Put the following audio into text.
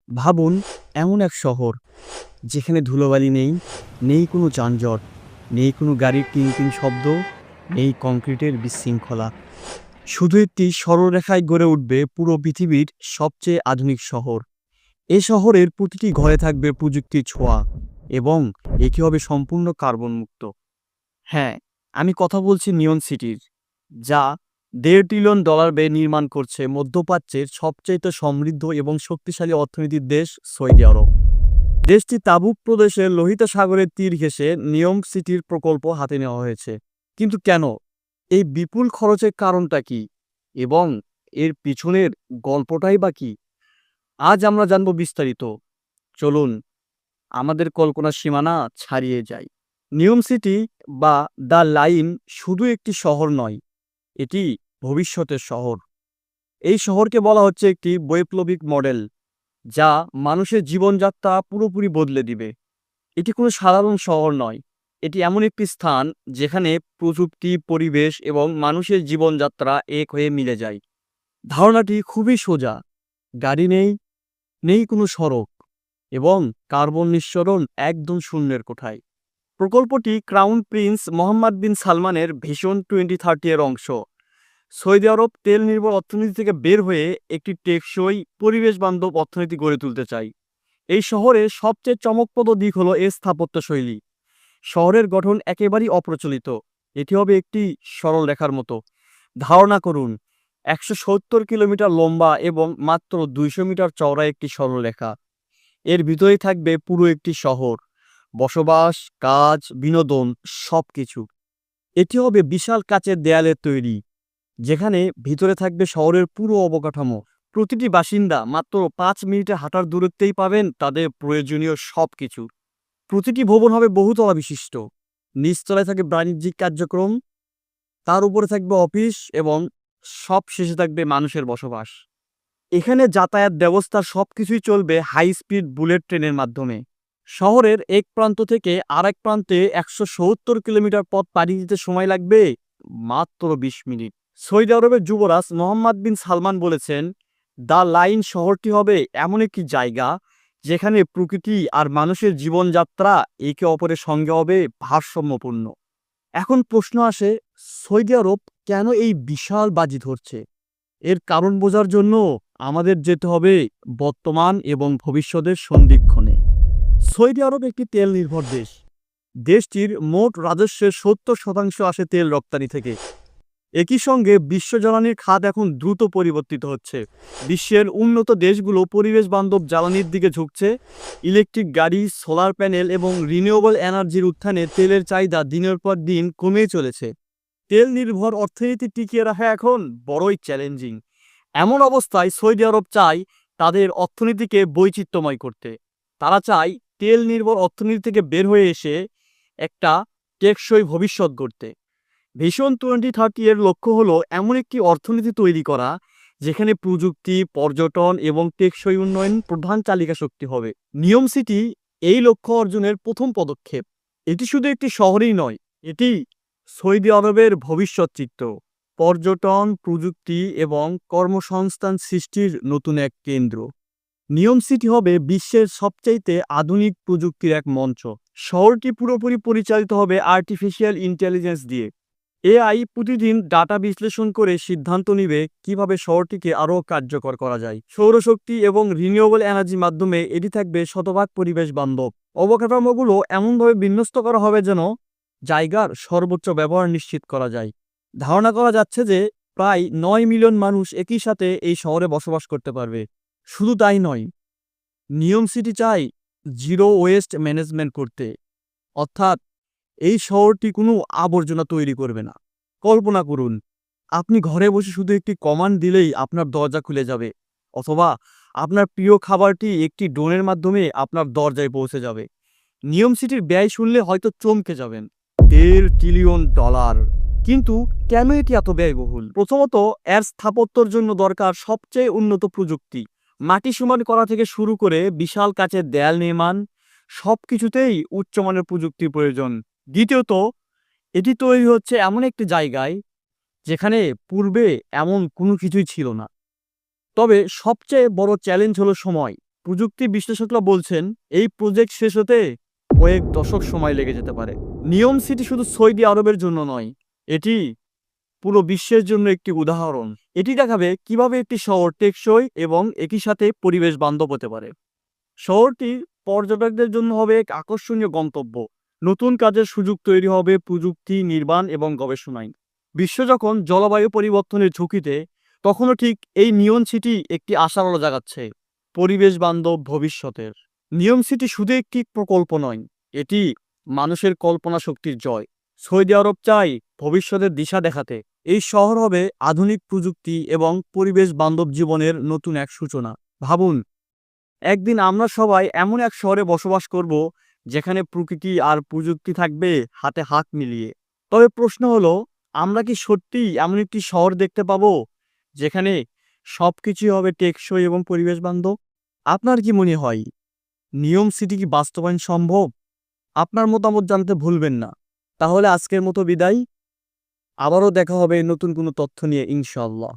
ভাবুন, এমন এক শহর যেখানে ধুলোবালি নেই, নেই কোনো যানজট, নেই কোনো গাড়ির টিন শব্দ, নেই কংক্রিটের বিশৃঙ্খলা। শুধু একটি সরলরেখায় গড়ে উঠবে পুরো পৃথিবীর সবচেয়ে আধুনিক শহর। এ শহরের প্রতিটি ঘরে থাকবে প্রযুক্তির ছোঁয়া এবং এটি হবে সম্পূর্ণ কার্বন মুক্ত। হ্যাঁ, আমি কথা বলছি নিয়ন সিটির, যা $1.5 ট্রিলিয়ন ব্যয়ে নির্মাণ করছে মধ্যপ্রাচ্যের সবচেয়ে সমৃদ্ধ এবং শক্তিশালী অর্থনীতির দেশ সৌদি আরব। দেশটি তাবুক প্রদেশের লোহিত সাগরের তীর ঘেঁষে নিয়ম সিটির প্রকল্প হাতে নেওয়া হয়েছে। কিন্তু কেন? এই বিপুল খরচের কারণটা কি এবং এর পিছনের গল্পটাই বা কি? আজ আমরা জানব বিস্তারিত। চলুন আমাদের কল্পনার সীমানা ছাড়িয়ে যাই। নিয়ম সিটি বা দ্য লাইন শুধু একটি শহর নয়, এটি ভবিষ্যতের শহর। এই শহরকে বলা হচ্ছে একটি বৈপ্লবিক মডেল, যা মানুষের জীবনযাত্রা পুরোপুরি বদলে দিবে। এটি কোনো সাধারণ শহর নয়, এটি এমন একটি স্থান যেখানে প্রযুক্তি, পরিবেশ এবং মানুষের জীবনযাত্রা এক হয়ে মিলে যায়। ধারণাটি খুবই সোজা। গাড়ি নেই, নেই কোনো সড়ক এবং কার্বন নিঃসরণ একদম শূন্যের কোঠায়। প্রকল্পটি ক্রাউন প্রিন্স মোহাম্মদ বিন সালমানের ভিশন 2030 এর অংশ। সৌদি আরব তেল নির্ভর অর্থনীতি থেকে বের হয়ে একটি টেকসই, পরিবেশ বান্ধব অর্থনীতি গড়ে তুলতে চায়। এই শহরের সবচেয়ে চমকপ্রদ দিক হলো এর স্থাপত্যশৈলী। শহরের গঠন একেবারেই অপ্রচলিত। এটি হবে একটি সরল রেখার মতো। ধারণা করুন, 170 কিলোমিটার লম্বা এবং মাত্র 200 মিটার চওড়া একটি সরলরেখা। এর ভিতরেই থাকবে পুরো একটি শহর, বসবাস, কাজ, বিনোদন সবকিছু। এটি হবে বিশাল কাচের দেয়ালের তৈরি, যেখানে ভিতরে থাকবে শহরের পুরো অবকাঠামো। প্রতিটি বাসিন্দা মাত্র 5 মিনিটে হাঁটার দূরত্বেই পাবেন তাদের প্রয়োজনীয় সবকিছু। প্রতিটি ভবন হবে বহুতলা বিশিষ্ট। নিচতলায় থাকবে বাণিজ্যিক কার্যক্রম, তার উপরে থাকবে অফিস এবং সব শেষে থাকবে মানুষের বসবাস। এখানে যাতায়াত ব্যবস্থা সবকিছুই চলবে হাই স্পিড বুলেট ট্রেনের মাধ্যমে। শহরের এক প্রান্ত থেকে আরেক প্রান্তে 170 কিলোমিটার পথ পাড়ি দিতে সময় লাগবে মাত্র 20 মিনিট। সৌদি আরবের যুবরাজ মোহাম্মদ বিন সালমান বলেছেন, দ্য লাইন শহরটি হবে এমন একটি জায়গা যেখানে প্রকৃতি আর মানুষের জীবনযাত্রা একে অপরের সঙ্গে হবে ভারসাম্যপূর্ণ। এখন প্রশ্ন আসে, সৌদি আরব কেন এই বিশাল বাজি ধরছে? এর কারণ বোঝার জন্য আমাদের যেতে হবে বর্তমান এবং ভবিষ্যতের সন্ধিক্ষণে। সৌদি আরব একটি তেল নির্ভর দেশ। দেশটির মোট রাজস্বের 70% আসে তেল রপ্তানি থেকে। একই সঙ্গে বিশ্ব জ্বালানির খাত এখন দ্রুত পরিবর্তিত হচ্ছে। বিশ্বের উন্নত দেশগুলো পরিবেশ বান্ধব জ্বালানির দিকে ঝুঁকছে। ইলেকট্রিক গাড়ি, সোলার প্যানেল এবং রিনিউয়েবল এনার্জির উত্থানে তেলের চাহিদা দিনের পর দিন কমেই চলেছে। তেল নির্ভর অর্থনীতি টিকিয়ে রাখা এখন বড়ই চ্যালেঞ্জিং। এমন অবস্থায় সৌদি আরব চায় তাদের অর্থনীতিকে বৈচিত্র্যময় করতে। তারা চায় তেল নির্ভর অর্থনীতি থেকে বের হয়ে এসে একটা টেকসই ভবিষ্যৎ গড়তে। ভিশন 2030 এর লক্ষ্য হলো এমন একটি অর্থনীতি তৈরি করা যেখানে প্রযুক্তি, পর্যটন এবং টেকসই উন্নয়ন প্রধান চালিকা শক্তি হবে। নিয়ম সিটি এই লক্ষ্য অর্জনের প্রথম পদক্ষেপ। এটি শুধু একটি শহরই নয়, এটি সৌদি আরবের ভবিষ্যৎ চিত্র। পর্যটন, প্রযুক্তি এবং কর্মসংস্থান সৃষ্টির নতুন এক কেন্দ্র। নিয়ম সিটি হবে বিশ্বের সবচাইতে আধুনিক প্রযুক্তির এক মঞ্চ। শহরটি পুরোপুরি পরিচালিত হবে আর্টিফিশিয়াল ইন্টেলিজেন্স দিয়ে। এআই প্রতিদিন ডাটা বিশ্লেষণ করে সিদ্ধান্ত নিবে কিভাবে শহরটিকে আরও কার্যকর করা যায়। সৌরশক্তি এবং রিনিউয়েবল এনার্জির মাধ্যমে এটি থাকবে শতভাগ পরিবেশ বান্ধব। অবকাঠামোগুলো এমনভাবে বিন্যস্ত করা হবে যেন জায়গার সর্বোচ্চ ব্যবহার নিশ্চিত করা যায়। ধারণা করা যাচ্ছে যে প্রায় 9 মিলিয়ন মানুষ একই সাথে এই শহরে বসবাস করতে পারবে। শুধু তাই নয়, নিয়ম সিটি চাই জিরো ওয়েস্ট ম্যানেজমেন্ট করতে, অর্থাৎ এই শহরটি কোনো আবর্জনা তৈরি করবে না। কল্পনা করুন, আপনি ঘরে বসে শুধু একটি কমান্ড দিলেই আপনার দরজা খুলে যাবে, অথবা আপনার প্রিয় খাবারটি একটি ড্রোনের মাধ্যমে আপনার দরজায় পৌঁছে যাবে। নিয়ম সিটির ব্যয় শুনলে হয়তো চমকে যাবেন, $1.5 ট্রিলিয়ন। কিন্তু কেন এটি এত ব্যয়বহুল? প্রথমত, এর স্থাপত্যর জন্য দরকার সবচেয়ে উন্নত প্রযুক্তি। মাটি সমান করা থেকে শুরু করে বিশাল কাচের দেয়াল নির্মাণ, সবকিছুতেই উচ্চমানের প্রযুক্তির প্রয়োজন। দ্বিতীয়ত, এটি তৈরি হচ্ছে এমন একটি জায়গায় যেখানে পূর্বে এমন কোনো কিছুই ছিল না। তবে সবচেয়ে বড় চ্যালেঞ্জ হলো সময়। প্রযুক্তি বিশ্লেষকরা বলছেন এই প্রজেক্ট শেষ হতে কয়েক দশক সময় লেগে যেতে পারে। নিয়ম সিটি শুধু সৌদি আরবের জন্য নয়, এটি পুরো বিশ্বের জন্য একটি উদাহরণ। এটি দেখাবে কিভাবে একটি শহর টেকসই এবং একই সাথে পরিবেশ বান্ধব হতে পারে। শহরটি পর্যটকদের জন্য হবে এক আকর্ষণীয় গন্তব্য। নতুন কাজের সুযোগ তৈরি হবে প্রযুক্তি, নির্মাণ এবং গবেষণায়। বিশ্ব যখন জলবায়ু পরিবর্তনের ঝুঁকিতে, তখনও ঠিক এই নিয়ম সিটি একটি আশার আলো জাগাচ্ছে পরিবেশ বান্ধব ভবিষ্যতের। নিয়ম সিটি শুধু একটি প্রকল্প নয়, এটি মানুষের কল্পনা শক্তির জয়। সৌদি আরব চাই ভবিষ্যতের দিশা দেখাতে এই শহর হবে আধুনিক প্রযুক্তি এবং পরিবেশ বান্ধব জীবনের নতুন এক সূচনা। ভাবুন, একদিন আমরা সবাই এমন এক শহরে বসবাস করব যেখানে প্রকৃতি আর প্রযুক্তি থাকবে হাতে হাত মিলিয়ে। তবে প্রশ্ন হলো, আমরা কি সত্যিই এমন একটি শহর দেখতে পাবো যেখানে সবকিছুই হবে টেকসই এবং পরিবেশ বান্ধব? আপনার কি মনে হয়, নিয়ম সিটি কি বাস্তবায়ন সম্ভব? আপনার মতামত জানতে ভুলবেন না। তাহলে আজকের মতো বিদায়। আবারও দেখা হবে নতুন কোনো তথ্য নিয়ে ইনশাআল্লাহ।